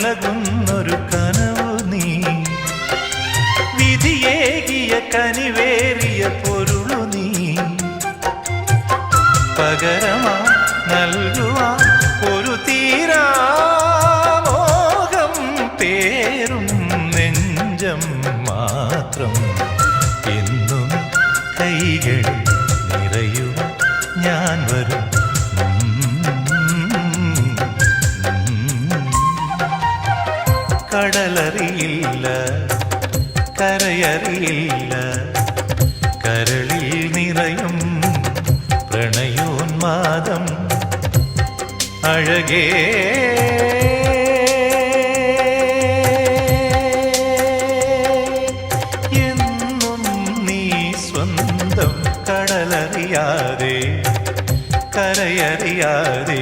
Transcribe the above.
നൽകുന്നൊരു കനവു നീ വിധിയേകിയ കനിവേറിയ പൊരുളു നീ പകരമാ നൽകുവാ ഒരു തീരാമോഹം പേരും നെഞ്ചം മാത്രം എന്നും കൈകൾ നിറയുക ഞാൻ വരും കടലറിയില്ല കരയറിയില്ല കരളിൽ നിറയും പ്രണയോന്മാദം അഴകേ എന്നും നീ സ്വന്തം കടലറിയാതെ കരയറിയാതെ